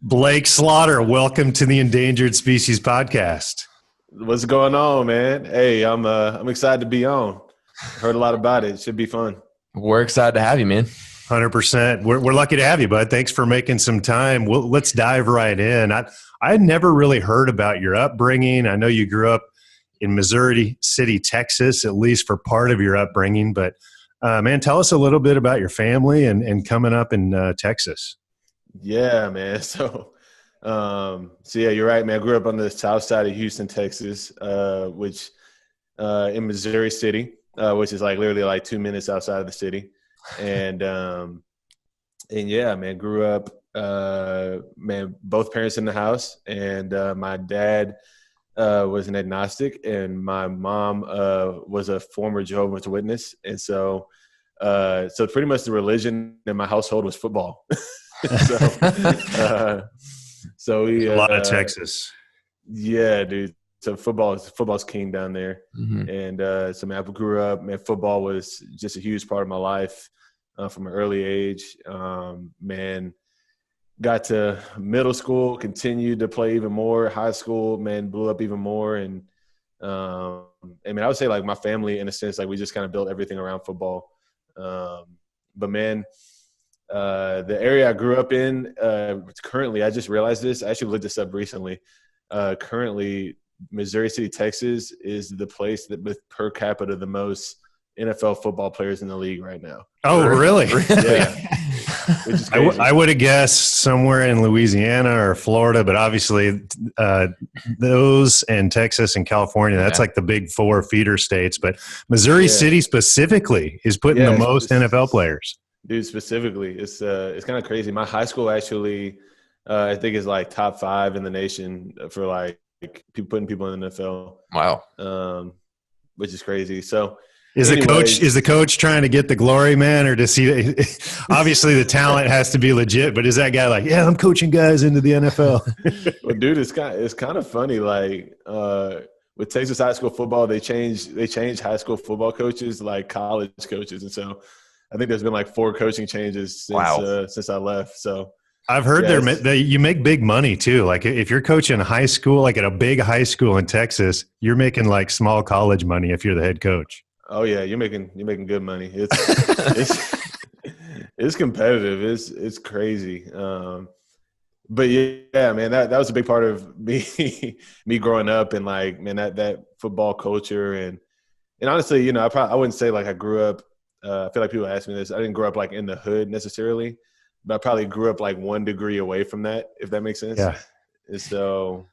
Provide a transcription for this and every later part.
Blake Slaughter, welcome to the Endangered Species Podcast. What's going on, man? Hey, I'm excited to be on. Heard a lot about it. Should be fun. We're excited to have you, man. 100%. We're lucky to have you, bud. Thanks for making some time. Let's dive right in. I had never really heard about your upbringing. I know you grew up in Missouri City, Texas, at least for part of your upbringing. But, man, tell us a little bit about your family and coming up in Texas. Yeah, man. So yeah, you're right, man. I grew up on the south side of Houston, Texas, which in Missouri City, which is like literally like 2 minutes outside of the city. And yeah, man, grew up, man, both parents in the house, and my dad was an agnostic, and my mom was a former Jehovah's Witness. And so pretty much the religion in my household was football. So we a lot of Texas. Yeah, dude. So football's king down there. Mm-hmm. And so man, I grew up, man, football was just a huge part of my life from an early age. Man, got to middle school, continued to play even more. High school, man, blew up even more. And I mean, I would say like my family, in a sense, like we just kind of built everything around football. But man, the area I grew up in, currently, I just realized this. I actually looked this up recently. Currently, Missouri City, Texas is the place that with per capita the most NFL football players in the league right now. Oh, really? Yeah. Which is crazy. I would have guessed somewhere in Louisiana or Florida, but obviously those and Texas and California, that's like the big four feeder states. But Missouri City specifically is putting the most NFL players. Dude, specifically, it's kind of crazy. My high school actually, I think is like top 5 in the nation for like putting people in the NFL. Wow. Which is crazy. So is the coach trying to get the glory, man, or does he? Obviously, the talent has to be legit, but is that guy like, yeah, I'm coaching guys into the NFL? Well, dude, it's kind of funny. Like with Texas high school football, they changed high school football coaches like college coaches, and so. I think there's been like 4 coaching changes since I left. So I've heard you make big money too. Like if you're coaching high school, like at a big high school in Texas, you're making like small college money if you're the head coach. Oh yeah, you're making good money. It's competitive. It's crazy. But yeah, man, that was a big part of me growing up, and like, man, that football culture, and honestly, I wouldn't say like I grew up. I feel like people ask me this. I didn't grow up like in the hood necessarily, but I probably grew up like 1 degree away from that, if that makes sense. Yeah. And so,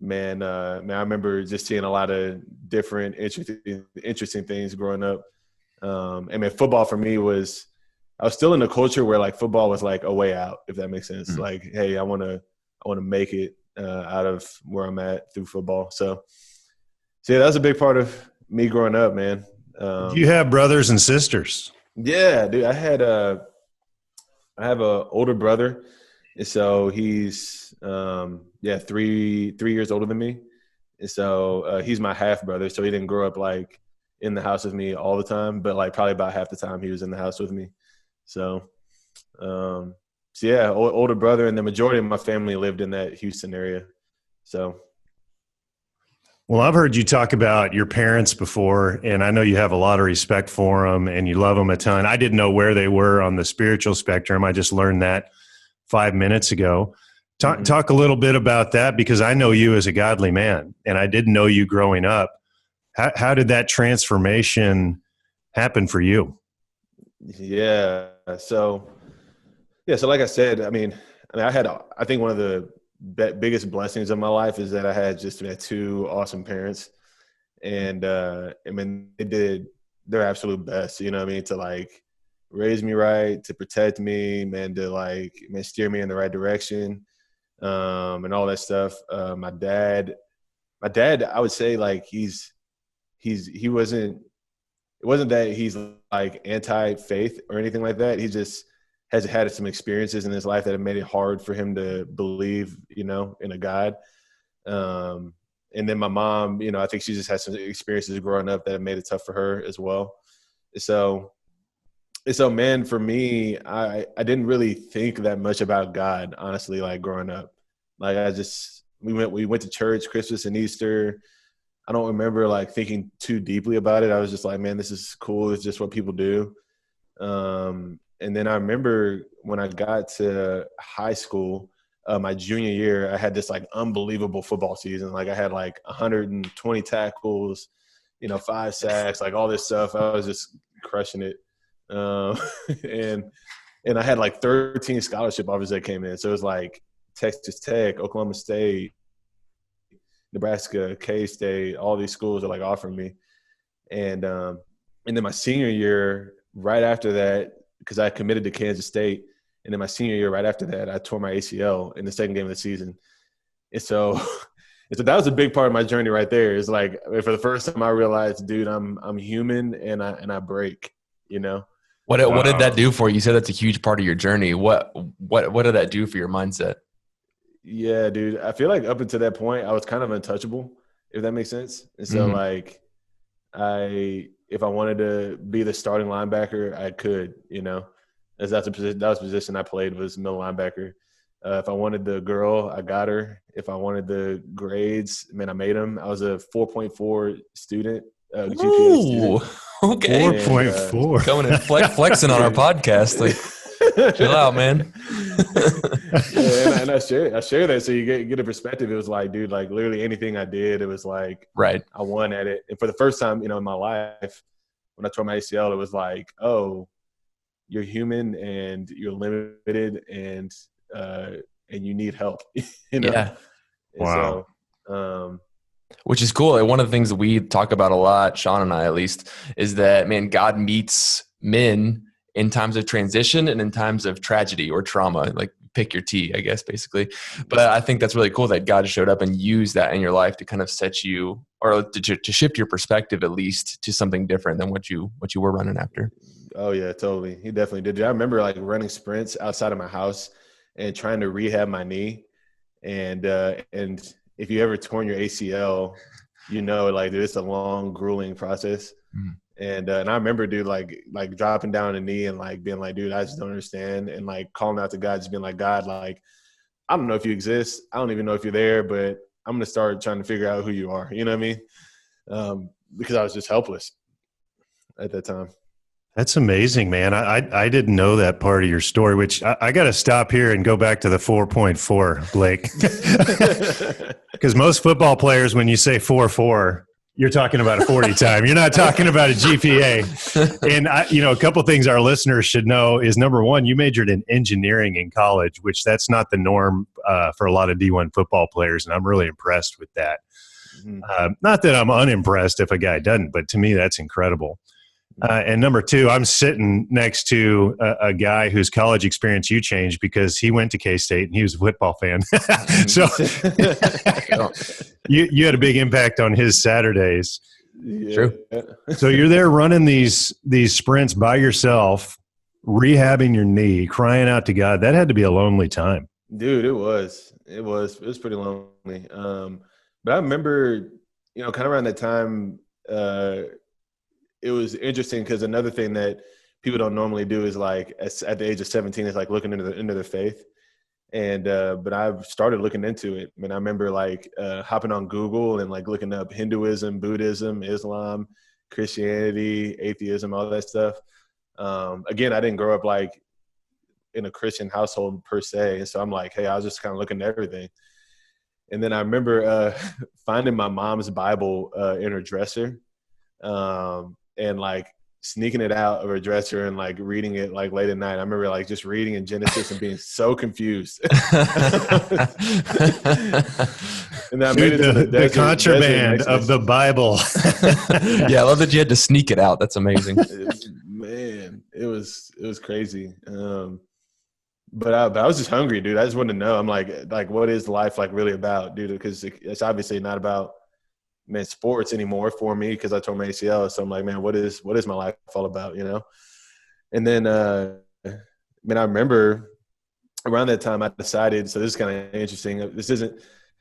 man, I remember just seeing a lot of different interesting things growing up. And man, football for me I was still in a culture where like football was like a way out, if that makes sense. Mm-hmm. Like, hey, I want to make it out of where I'm at through football. So yeah, that was a big part of me growing up, man. Do you have brothers and sisters? Yeah, dude. I have a older brother, and so he's 3 years older than me, and so he's my half brother. So he didn't grow up like in the house with me all the time, but like probably about half the time he was in the house with me. So yeah, older brother, and the majority of my family lived in that Houston area. So. Well, I've heard you talk about your parents before, and I know you have a lot of respect for them and you love them a ton. I didn't know where they were on the spiritual spectrum. I just learned that 5 minutes ago. Talk a little bit about that, because I know you as a godly man, and I didn't know you growing up. How did that transformation happen for you? Yeah. So like I said, I mean, I think one of the biggest blessings of my life is that I had 2 awesome parents, and I mean, they did their absolute best, you know what I mean, to like raise me right, to protect me, man, to like, man, steer me in the right direction, and all that stuff. My dad, I would say like he wasn't, it wasn't that he's like anti-faith or anything like that. He just has had some experiences in his life that have made it hard for him to believe, in a God. And then my mom, I think she just had some experiences growing up that have made it tough for her as well. So And so, man, for me, I didn't really think that much about God, honestly, like growing up. Like we went to church Christmas and Easter. I don't remember like thinking too deeply about it. I was just like, man, this is cool. It's just what people do. And then I remember when I got to high school, my junior year, I had this like unbelievable football season. Like I had like 120 tackles, 5 sacks, like all this stuff. I was just crushing it. Um, and I had like 13 scholarship offers that came in. So it was like Texas Tech, Oklahoma State, Nebraska, K-State, all these schools are like offering me. And then my senior year, right after that, because I committed to Kansas State, and then my senior year, right after that, I tore my ACL in the second game of the season. And so, that was a big part of my journey right there. Is like for the first time I realized, dude, I'm human and I break. What did that do for you? You said that's a huge part of your journey. What did that do for your mindset? Yeah, dude. I feel like up until that point, I was kind of untouchable, if that makes sense. And so, like, if I wanted to be the starting linebacker, I could, as that was the position I played, was middle linebacker. If I wanted the girl, I got her. If I wanted the grades, man, I made them. I was a 4.4 student, GPA student. Okay. 4.4. Coming and flexing on our podcast. Like, chill out, man. Yeah, and I share that so you get a perspective. It was like, dude, like literally anything I did, it was like, right, I won at it. And for the first time, in my life, when I tore my ACL, it was like, oh, you're human and you're limited and you need help. Yeah. Wow. So, which is cool. Like, one of the things that we talk about a lot, Sean and I at least, is that, man, God meets men in times of transition and in times of tragedy or trauma. Like, pick your T, I guess, basically. But I think that's really cool that God showed up and used that in your life to kind of set you, or to shift your perspective at least to something different than what you were running after. Oh yeah, totally. He definitely did. I remember like running sprints outside of my house and trying to rehab my knee. And if you ever torn your ACL, like it's a long, grueling process. Mm. And I remember, dude, like dropping down on a knee and like being like, dude, I just don't understand. And like calling out to God, just being like, God, like, I don't know if you exist. I don't even know if you're there, but I'm going to start trying to figure out who you are. You know what I mean? Because I was just helpless at that time. That's amazing, man. I didn't know that part of your story, which I got to stop here and go back to the 4.4, Blake. Because most football players, when you say 4.4, you're talking about a 40 time. You're not talking about a GPA. And, a couple of things our listeners should know is, number one, you majored in engineering in college, which that's not the norm for a lot of D1 football players. And I'm really impressed with that. Mm-hmm. Not that I'm unimpressed if a guy doesn't, but to me, that's incredible. And number two, I'm sitting next to a guy whose college experience you changed because he went to K-State and he was a football fan. So you had a big impact on his Saturdays. Yeah. True. So you're there running these sprints by yourself, rehabbing your knee, crying out to God. That had to be a lonely time. Dude, it was pretty lonely. But I remember, kind of around that time, it was interesting because another thing that people don't normally do is like at the age of 17 is like looking into their faith. And but I've started looking into it. I mean, I remember like hopping on Google and like looking up Hinduism, Buddhism, Islam, Christianity, atheism, all that stuff. Again, I didn't grow up like in a Christian household per se. And so I'm like, hey, I was just kind of looking at everything. And then I remember finding my mom's Bible in her dresser. And like sneaking it out of her dresser and like reading it like late at night. I remember like just reading in Genesis and being so confused. And then I made it to the contraband of the Bible. Yeah, I love that you had to sneak it out. That's amazing. Man, it was crazy. But I was just hungry, dude. I just wanted to know. I'm like, what is life like really about, dude? Because it's obviously not about sports anymore for me because I tore my ACL. So I'm like, man, what is my life all about, And then, I remember around that time I decided, so this is kind of interesting. This isn't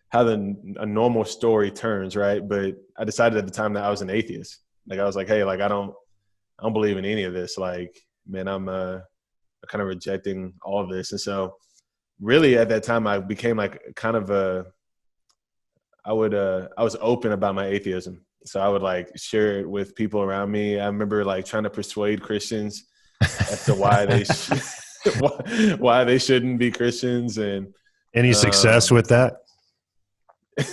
how a normal story turns, right? But I decided at the time that I was an atheist. Like I was like, hey, like I don't believe in any of this. Like man, I'm kind of rejecting all of this. And so really at that time I became like kind of I was open about my atheism. So I would like share it with people around me. I remember like trying to persuade Christians as to why they why they shouldn't be Christians. And Any success with that?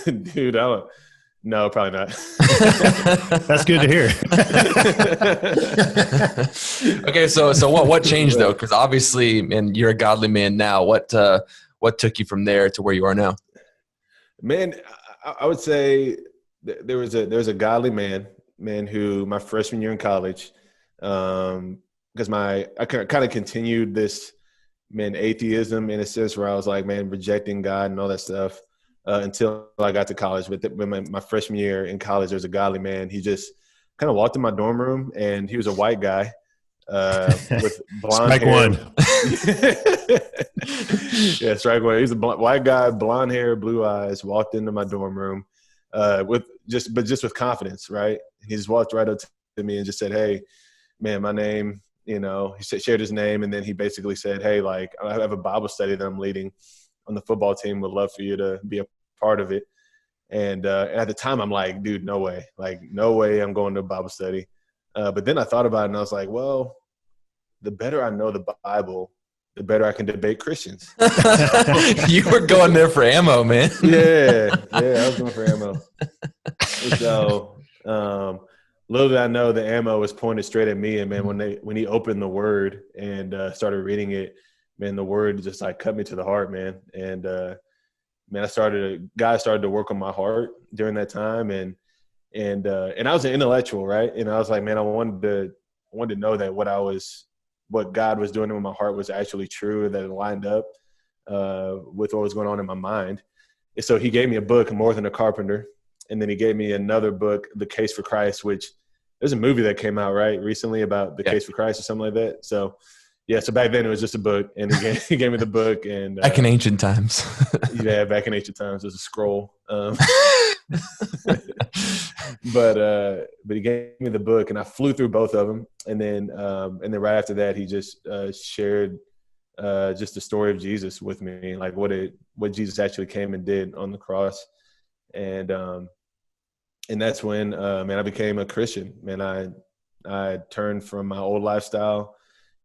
dude, no, probably not. That's good to hear. Okay, so what changed though? Because obviously, man, you're a godly man now. What took you from there to where you are now? Man, I would say there was a godly man who my freshman year in college, because I kind of continued this atheism in a sense where I was like rejecting God and all that stuff. Until I got to college. But when my freshman year in college, there was a godly man. He just kind of walked in my dorm room, and he was a white guy with blonde strike hair. One. Yeah, strike one. He's a white guy, blonde hair, blue eyes. Walked into my dorm room with with confidence, right? He just walked right up to me and just said, "Hey, man, my name." He shared his name, and then he basically said, "Hey, like I have a Bible study that I'm leading on the football team. Would love for you to be a part of it." And at the time I'm like, dude, no way. Like, no way I'm going to a Bible study. But then I thought about it and I was like, well, the better I know the Bible, the better I can debate Christians. You were going there for ammo, man. Yeah, I was going for ammo. So little did I know the ammo was pointed straight at me. And man, when he opened the word and started reading it, man, the word just like cut me to the heart, man. And man, God started to work on my heart during that time, and I was an intellectual, right? And I was like, man, I wanted to know that what God was doing in my heart was actually true, that it lined up with what was going on in my mind. And so he gave me a book, More Than a Carpenter, and then he gave me another book, The Case for Christ, which there's a movie that came out right recently about the Case for Christ or something like that. So. Yeah, so back then it was just a book, and he gave me the book. And back in ancient times. Yeah, back in ancient times, there's a scroll. But he gave me the book, and I flew through both of them. And then right after that, he just shared just the story of Jesus with me, like what Jesus actually came and did on the cross. And that's when I became a Christian. Man, I turned from my old lifestyle.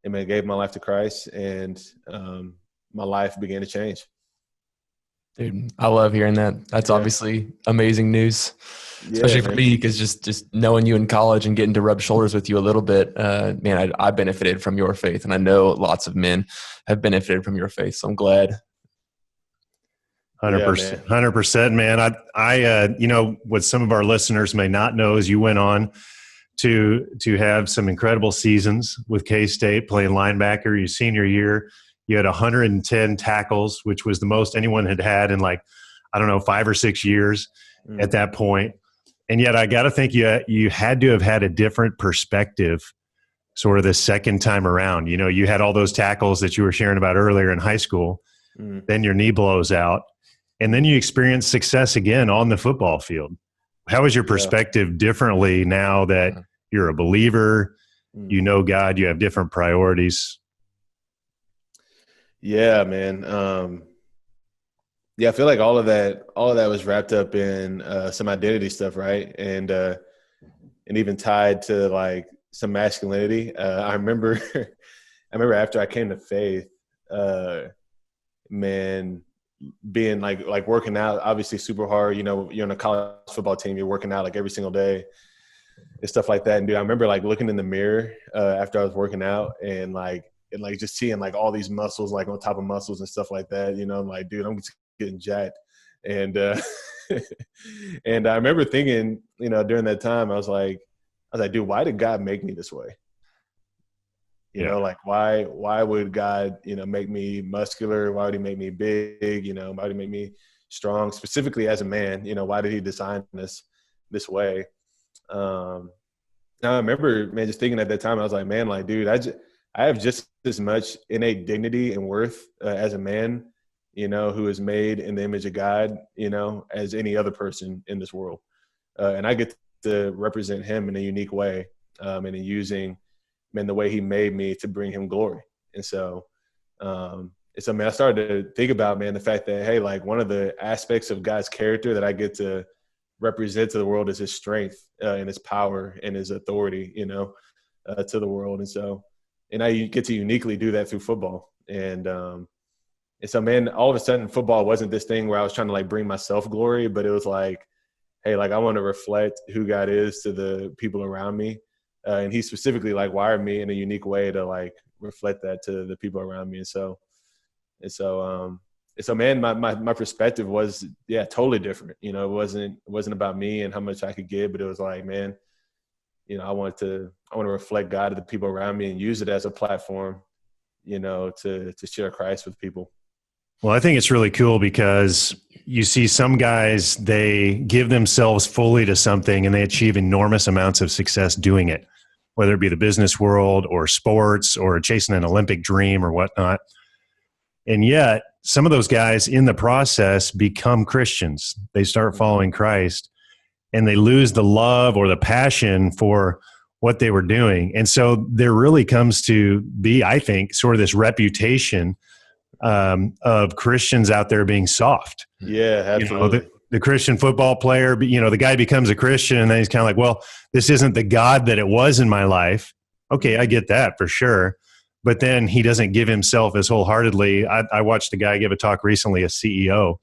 And I gave my life to Christ, and my life began to change. Dude, I love hearing that. That's obviously amazing news, especially for me, because just knowing you in college and getting to rub shoulders with you a little bit, man, I benefited from your faith, and I know lots of men have benefited from your faith. So I'm glad. 100%, man. I what some of our listeners may not know is you went on to have some incredible seasons with K-State, playing linebacker your senior year. You had 110 tackles, which was the most anyone had in 5 or 6 years at that point. And yet I got to think you had to have had a different perspective sort of the second time around. You had all those tackles that you were sharing about earlier in high school. Then your knee blows out. And then you experience success again on the football field. How is your perspective differently now that you're a believer, you know God, you have different priorities? Yeah, man. I feel like all of that was wrapped up in some identity stuff, right? And even tied to like some masculinity. I remember after I came to faith, man, being like working out, obviously super hard. You're on a college football team, you're working out like every single day and stuff like that. And dude, I remember like looking in the mirror after I was working out and just seeing like all these muscles like on top of muscles and stuff like that. I'm like, dude, I'm just getting jacked. And and I remember thinking, during that time, I was like, dude, why did God make me this way? Like why would God, make me muscular? Why would he make me big? Why would he make me strong, specifically as a man? Why did he design this way? Now I remember, man, just thinking at that time, I was like, man, like, dude, I have just as much innate dignity and worth as a man, who is made in the image of God, as any other person in this world. And I get to represent him in a unique way, and in using man, the way he made me to bring him glory. And so, man, I started to think about, man, the fact that, hey, like one of the aspects of God's character that I get to represent to the world is his strength and his power and his authority, to the world. And so, and I get to uniquely do that through football. And so, man, all of a sudden football wasn't this thing where I was trying to like bring myself glory, but it was like, hey, like I want to reflect who God is to the people around me. And he specifically like wired me in a unique way to like reflect that to the people around me. And so, man, my perspective was, totally different. It wasn't about me and how much I could give, but it was like, man, I want to reflect God to the people around me and use it as a platform, to share Christ with people. Well, I think it's really cool because you see some guys, they give themselves fully to something and they achieve enormous amounts of success doing it, whether it be the business world or sports or chasing an Olympic dream or whatnot. And yet some of those guys in the process become Christians. They start following Christ and they lose the love or the passion for what they were doing. And so there really comes to be, I think, sort of this reputation of Christians out there being soft. Yeah, absolutely. The Christian football player, the guy becomes a Christian and then he's kind of like, well, this isn't the God that it was in my life. Okay, I get that for sure. But then he doesn't give himself as wholeheartedly. I watched a guy give a talk recently, a CEO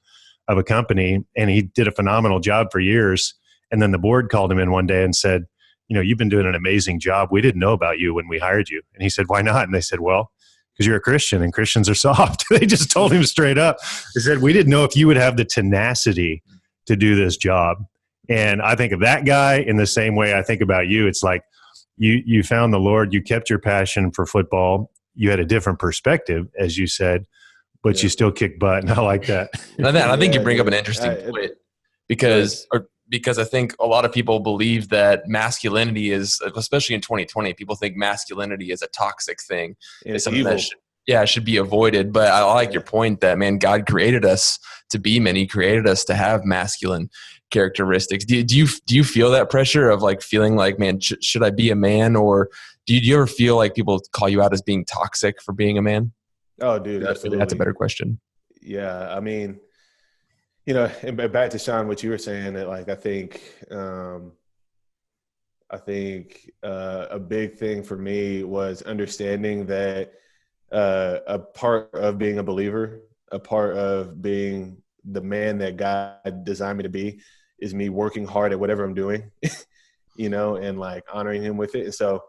of a company, and he did a phenomenal job for years. And then the board called him in one day and said, you've been doing an amazing job. We didn't know about you when we hired you. And he said, why not? And they said, well, because you're a Christian and Christians are soft. They just told him straight up. They said, we didn't know if you would have the tenacity to do this job. And I think of that guy in the same way I think about you. It's like you found the Lord, you kept your passion for football. You had a different perspective, as you said, but you still kick butt. And I like that. And I think you bring up an interesting point because I think a lot of people believe that masculinity is, especially in 2020, people think masculinity is a toxic thing. It's something evil. That should be avoided. But I like your point that, man, God created us to be men. He created us to have masculine characteristics. Do you feel that pressure of like feeling like, man, should I be a man? Or do you ever feel like people call you out as being toxic for being a man? Oh, dude, absolutely. That's a better question. Yeah, I mean, and back to Sean, what you were saying, that like I think a big thing for me was understanding that a part of being a believer, a part of being the man that God designed me to be, is me working hard at whatever I'm doing, and like honoring Him with it. And so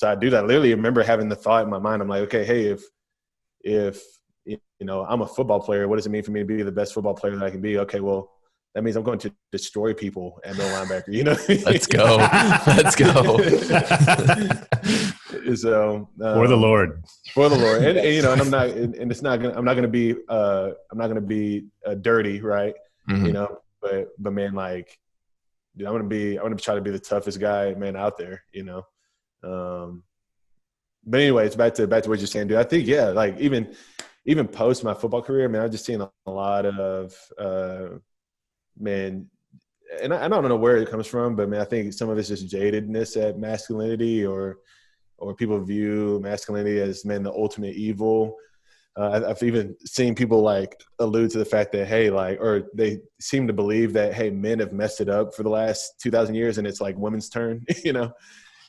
I do that. I literally remember having the thought in my mind. I'm like, okay, hey, if I'm a football player, what does it mean for me to be the best football player that I can be? Okay, well, that means I'm going to destroy people at middle linebacker. Let's go. Let's go. So for the Lord, and I'm not, and it's not gonna, I'm not gonna be dirty, right? Mm-hmm. But man, like, dude, I'm gonna try to be the toughest guy, man, out there, But anyway, it's back to what you're saying, dude. I think, like even post my football career, man, I've just seen a lot of, man, and I don't know where it comes from, but man, I think some of it's just jadedness at masculinity, or people view masculinity as, man, the ultimate evil. I've even seen people like allude to the fact that, hey, like, or they seem to believe that, hey, men have messed it up for the last 2,000 years and it's like women's turn,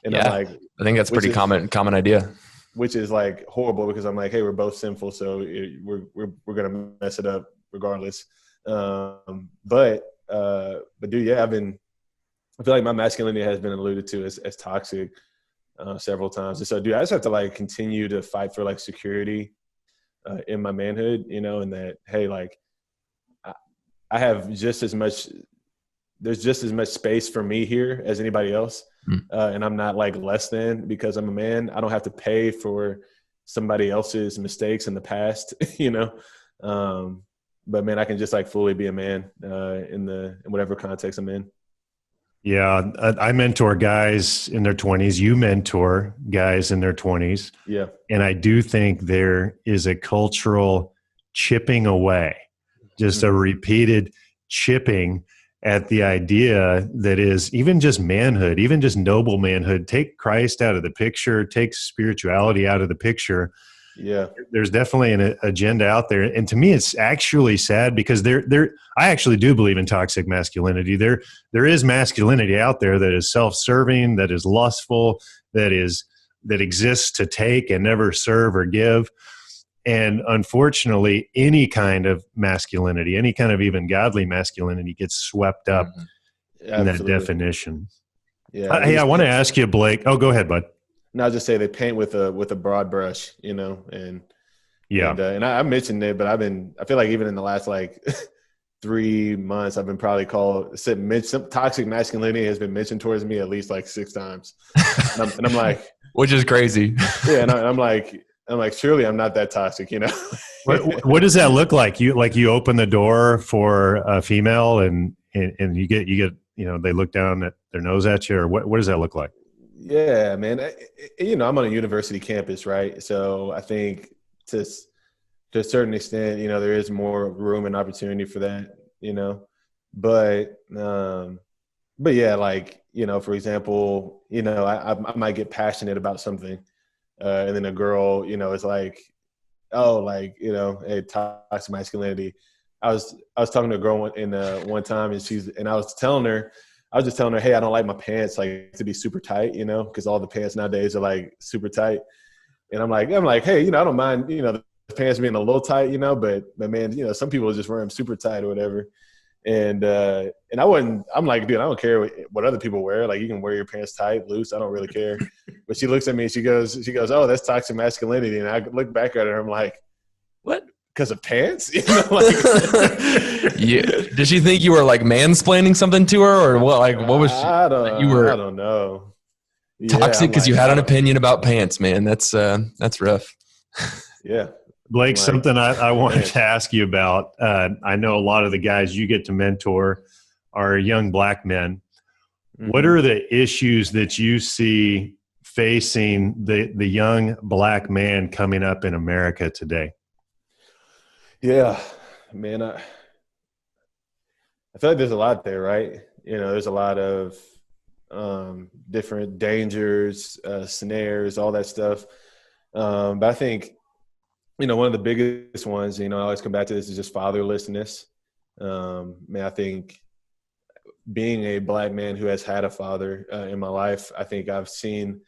And yeah, I'm like, I think that's pretty common idea. Which is like horrible, because I'm like, hey, we're both sinful, so we're gonna mess it up regardless. But dude, I feel like my masculinity has been alluded to as toxic several times. And so, dude, I just have to like continue to fight for like security in my manhood, and that, hey, like I have there's just as much space for me here as anybody else. And I'm not like less than because I'm a man. I don't have to pay for somebody else's mistakes in the past, but man, I can just like fully be a man in whatever context I'm in. Yeah. I mentor guys in their 20s. You mentor guys in their 20s. Yeah. And I do think there is a cultural chipping away, just a repeated chipping at the idea that is even just manhood, even just noble manhood. Take Christ out of the picture, take spirituality out of the picture. Yeah. There's definitely an agenda out there. And to me, it's actually sad because I actually do believe in toxic masculinity. There is masculinity out there that is self-serving, that is lustful, that exists to take and never serve or give. And unfortunately, any kind of masculinity, any kind of even godly masculinity gets swept up in that definition. Yeah. Hey, I want to ask you, Blake. Oh, go ahead, bud. Not just say they paint with a broad brush, and I mentioned it, but I feel like even in the last 3 months, I've been probably some toxic masculinity has been mentioned towards me at least 6 times. And I'm like, which is crazy. Yeah. And I'm like, surely I'm not that toxic, What does that look like? You open the door for a female and you get, they look down at their nose at you, or what does that look like? Yeah, man. I'm on a university campus, right? So I think to a certain extent, there is more room and opportunity for that, but yeah, for example, I might get passionate about something, and then a girl, is like, oh, hey, toxic masculinity. I was talking to a girl one time, and I was just telling her, hey, I don't like my pants to be super tight, because all the pants nowadays are super tight. And I'm like, hey, I don't mind, the pants being a little tight, but man, some people just wear them super tight or whatever. And I'm like, dude, I don't care what other people wear. You can wear your pants tight, loose. I don't really care. But she looks at me and she goes, oh, that's toxic masculinity. And I look back at her. I'm like, what? Because of pants? Yeah. Did she think you were mansplaining something to her, or what? What was she? I don't know. Toxic because you had an opinion about pants, man. That's rough. Yeah. Blake, something I wanted to ask you about. I know a lot of the guys you get to mentor are young black men. Mm-hmm. What are the issues that you see facing the young black man coming up in America today? Yeah, man, I feel like there's a lot there, right? There's a lot of different dangers, snares, all that stuff. But I think, one of the biggest ones, I always come back to this, is just fatherlessness. I think being a black man who has had a father in my life, I think I've seen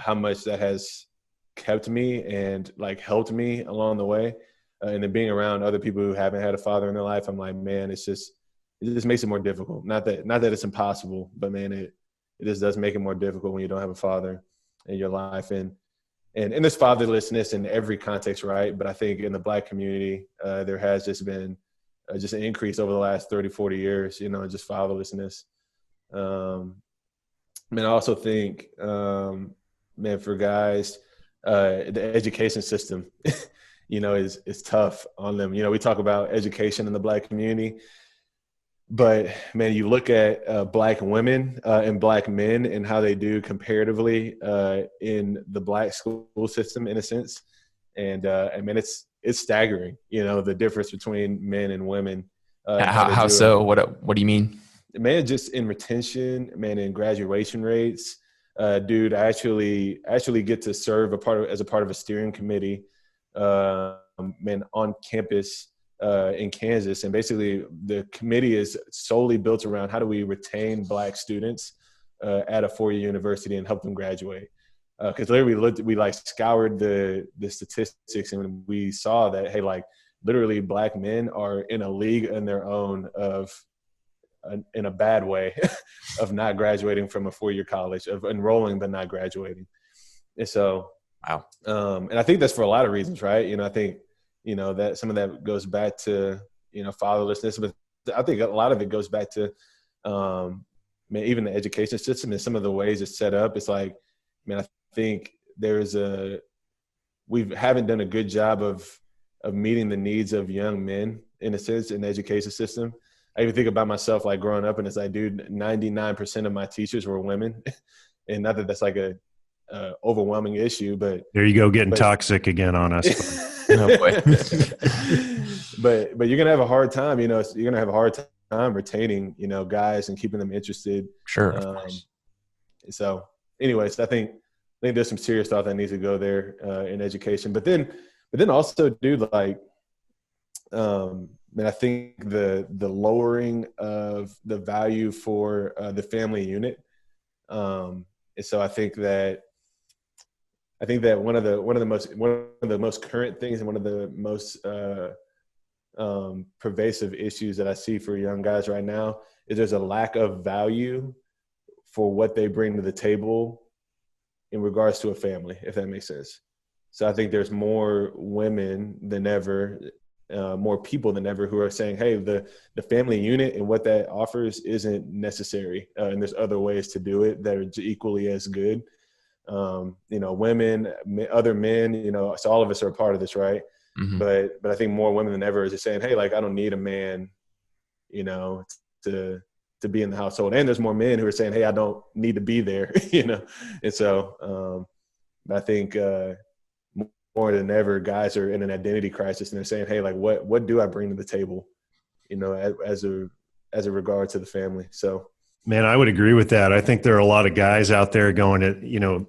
how much that has kept me and helped me along the way. And then being around other people who haven't had a father in their life, I'm like, man, it just makes it more difficult. Not that it's impossible, but man, it just does make it more difficult when you don't have a father in your life. And there's fatherlessness in every context, right? But I think in the black community, there has just been just an increase over the last 30, 40 years, just fatherlessness. I also think, for guys, the education system, is tough on them. We talk about education in the black community, but man, you look at black women and black men and how they do comparatively in the black school system, in a sense, and man, it's staggering. The difference between men and women. How so? What do you mean? Man, just in retention, man, in graduation rates. Dude, I actually get to serve as a part of a steering committee, on campus in Kansas. And basically the committee is solely built around how do we retain black students at a four-year university and help them graduate. Because literally we scoured the statistics, and we saw that, hey, literally black men are in a league in their own in a bad way of not graduating from a four-year college, of enrolling but not graduating. And so, wow. And I think that's for a lot of reasons, right? I think, that some of that goes back to, fatherlessness, but I think a lot of it goes back to, even the education system and some of the ways it's set up. It's I think we haven't done a good job of meeting the needs of young men, in a sense, in the education system. I even think about myself, growing up, and it's dude, 99% of my teachers were women. And not that that's a overwhelming issue, but there you go, getting toxic again on us. Oh, boy. but you're gonna have a hard time. You're gonna have a hard retaining, guys and keeping them interested. Sure, of course. So anyways, I think there's some serious thought that needs to go there in education. But then also, dude, like, and I think the lowering of the value for the family unit. And so I think that one of the most current things and one of the most pervasive issues that I see for young guys right now is there's a lack of value for what they bring to the table in regards to a family, if that makes sense. So I think there's more women than ever, more people than ever who are saying, hey, the family unit and what that offers isn't necessary. And there's other ways to do it that are equally as good. Women, other men, so all of us are a part of this, right? Mm-hmm. But I think more women than ever is just saying, hey, like, I don't need a man, to be in the household. And there's more men who are saying, hey, I don't need to be there, And so I think more than ever, guys are in an identity crisis, and they're saying, hey, like, what do I bring to the table, as a regard to the family? So, man, I would agree with that. I think there are a lot of guys out there going to,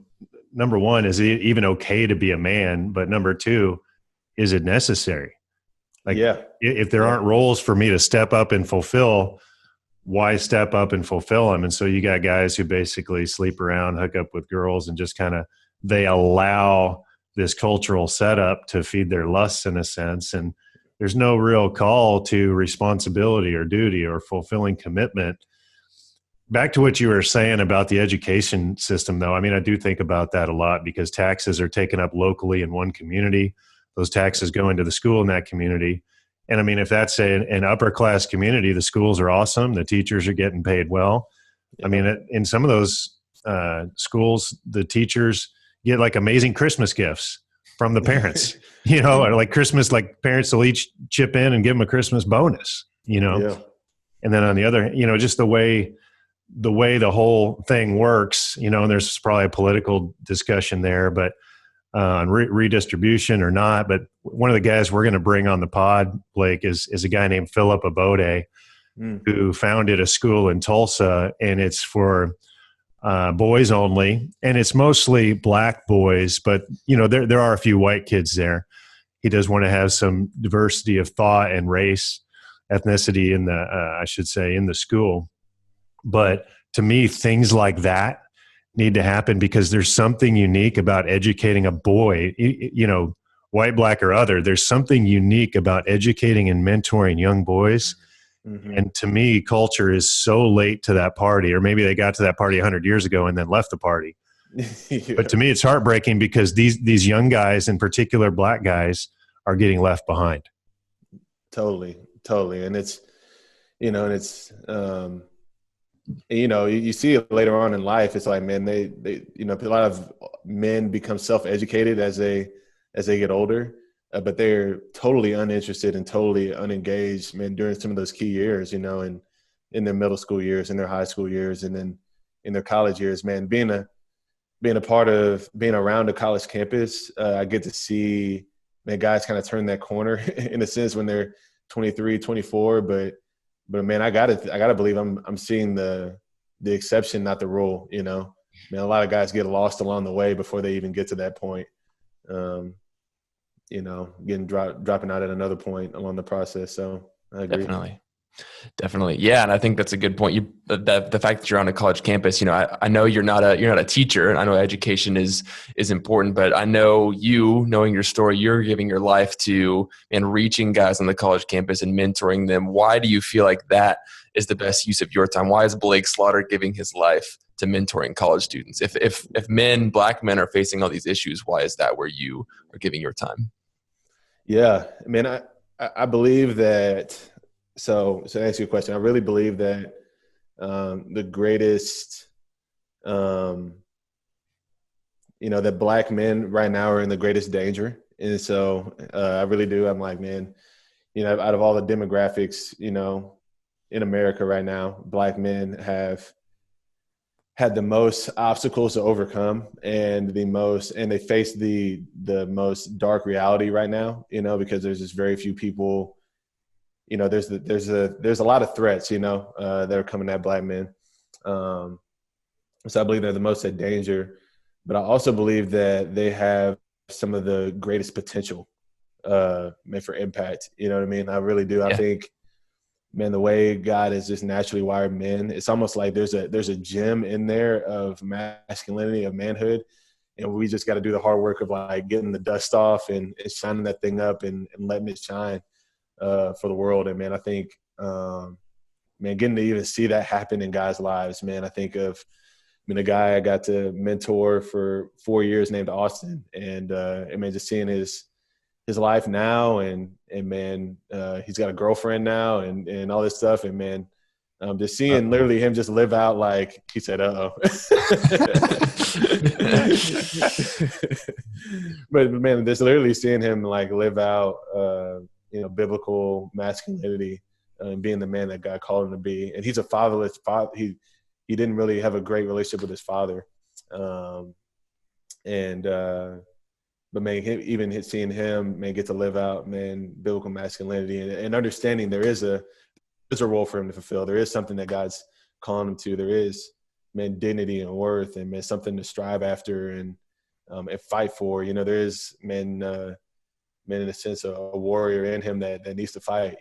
number one, is it even okay to be a man? But number two, is it necessary? Like, if there aren't roles for me to step up and fulfill, why step up and fulfill them? And so you got guys who basically sleep around, hook up with girls, and just they allow this cultural setup to feed their lusts in a sense. And there's no real call to responsibility or duty or fulfilling commitment. Back to what you were saying about the education system, though. I mean, I do think about that a lot because taxes are taken up locally in one community. Those taxes go into the school in that community. And I mean, if that's an upper class community, the schools are awesome. The teachers are getting paid well. I mean, in some of those schools, the teachers get like amazing Christmas gifts from the parents, or like Christmas, like parents will each chip in and give them a Christmas bonus, And then on the other, just the way the whole thing works, and there's probably a political discussion there, but on redistribution or not. But one of the guys we're going to bring on the pod, Blake, is a guy named Philip Abode, who founded a school in Tulsa, and it's for boys only, and it's mostly black boys, but there are a few white kids there. He does want to have some diversity of thought and race, ethnicity in the school. But to me, things like that need to happen because there's something unique about educating a boy, white, black, or other. There's something unique about educating and mentoring young boys. Mm-hmm. And to me, culture is so late to that party, or maybe they got to that party 100 years ago and then left the party. But to me, it's heartbreaking because these young guys, in particular black guys, are getting left behind. Totally. And it's, you see it later on in life. It's like, man, they a lot of men become self-educated as they get older, but they're totally uninterested and totally unengaged, man, during some of those key years, in their middle school years, in their high school years, and then in their college years, man. Being a part of being around a college campus, I get to see, man, guys kind of turn that corner in a sense when they're 23, 24, but man, I gotta believe I'm seeing the exception, not the rule. Man, a lot of guys get lost along the way before they even get to that point. Dropping out at another point along the process. So I agree. Definitely. Yeah. And I think that's a good point. The fact that you're on a college campus, I know you're not a teacher, and I know education is important, but I know knowing your story, you're giving your life to and reaching guys on the college campus and mentoring them. Why do you feel like that is the best use of your time? Why is Blake Slaughter giving his life to mentoring college students? If black men are facing all these issues, why is that where you are giving your time? Yeah. I mean, I believe that, so to answer your question, I really believe that the greatest, that black men right now are in the greatest danger. And so I really do. I'm like, man, out of all the demographics, in America right now, black men have had the most obstacles to overcome and they face the most dark reality right now, because there's just very few people there's a lot of threats, that are coming at Black men. So I believe they're the most at danger, but I also believe that they have some of the greatest potential, man, for impact. You know what I mean? I really do. I think, man, the way God has just naturally wired men, it's almost like there's a gem in there of masculinity, of manhood. And we just got to do the hard work of like getting the dust off and shining that thing up and letting it shine for the world. And man, I think, man, getting to even see that happen in guys' lives, man, I think of, a guy I got to mentor for 4 years named Austin, and man, just seeing his life now, and man, he's got a girlfriend now, and all this stuff, and man, just seeing literally him just live out like he said, but man, just literally seeing him like live out, biblical masculinity and being the man that God called him to be. And he's a fatherless father. He didn't really have a great relationship with his father. But man, even seeing him, man, get to live out, man, biblical masculinity and understanding there's a role for him to fulfill. There is something that God's calling him to. There is, man, dignity and worth, and man, something to strive after and fight for. There is, man, in a sense, a warrior in him that needs to fight.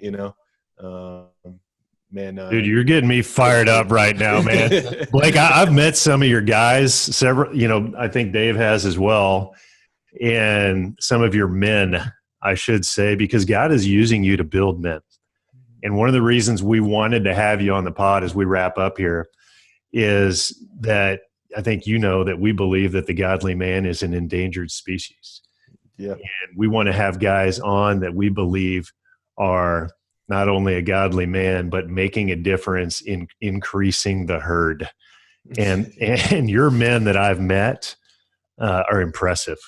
Man, dude, you're getting me fired up right now, man. Blake, I've met some of your guys, several, I think Dave has as well, and some of your men, I should say, because God is using you to build men. And one of the reasons we wanted to have you on the pod as we wrap up here is that I think that we believe that the godly man is an endangered species. Yeah. And we want to have guys on that we believe are not only a godly man, but making a difference in increasing the herd. And your men that I've met are impressive.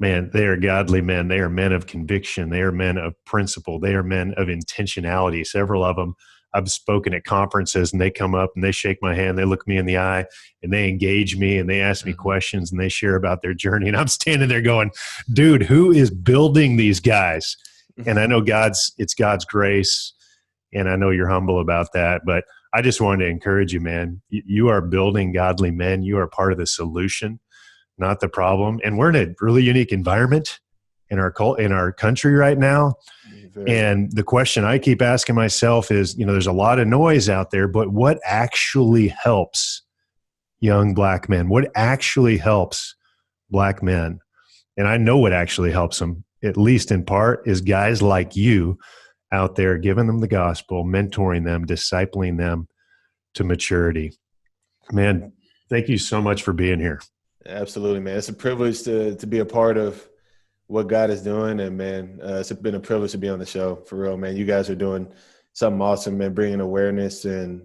Man, they are godly men. They are men of conviction. They are men of principle. They are men of intentionality. Several of them, I've spoken at conferences, and they come up and they shake my hand. They look me in the eye and they engage me and they ask me questions and they share about their journey. And I'm standing there going, dude, who is building these guys? And I know it's God's grace, and I know you're humble about that, but I just wanted to encourage you, man. You are building godly men. You are part of the solution, not the problem. And we're in a really unique environment in our country right now. And the question I keep asking myself is, there's a lot of noise out there, but what actually helps young Black men? What actually helps Black men? And I know what actually helps them, at least in part, is guys like you out there giving them the gospel, mentoring them, discipling them to maturity. Man, thank you so much for being here. Absolutely, man. It's a privilege to be a part of what God is doing. And man, it's been a privilege to be on the show, for real, man. You guys are doing something awesome, man, bringing awareness and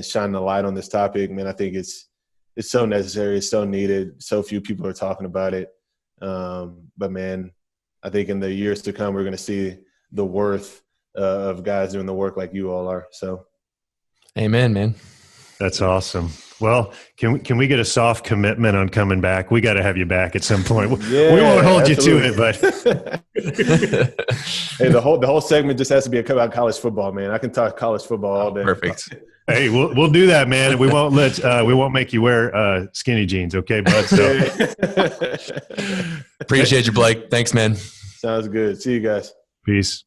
shining a light on this topic. Man, I think it's so necessary. It's so needed. So few people are talking about it. But man, I think in the years to come, we're going to see the worth of guys doing the work like you all are. So, amen, man. That's awesome. Well, can we get a soft commitment on coming back? We got to have you back at some point. Yeah, we won't hold absolutely. you to it, but hey, the whole segment just has to be about college football, man. I can talk college football all day. Perfect. Hey, we'll do that, man. We won't make you wear skinny jeans, okay, bud? So appreciate you, Blake. Thanks, man. Sounds good. See you guys. Peace.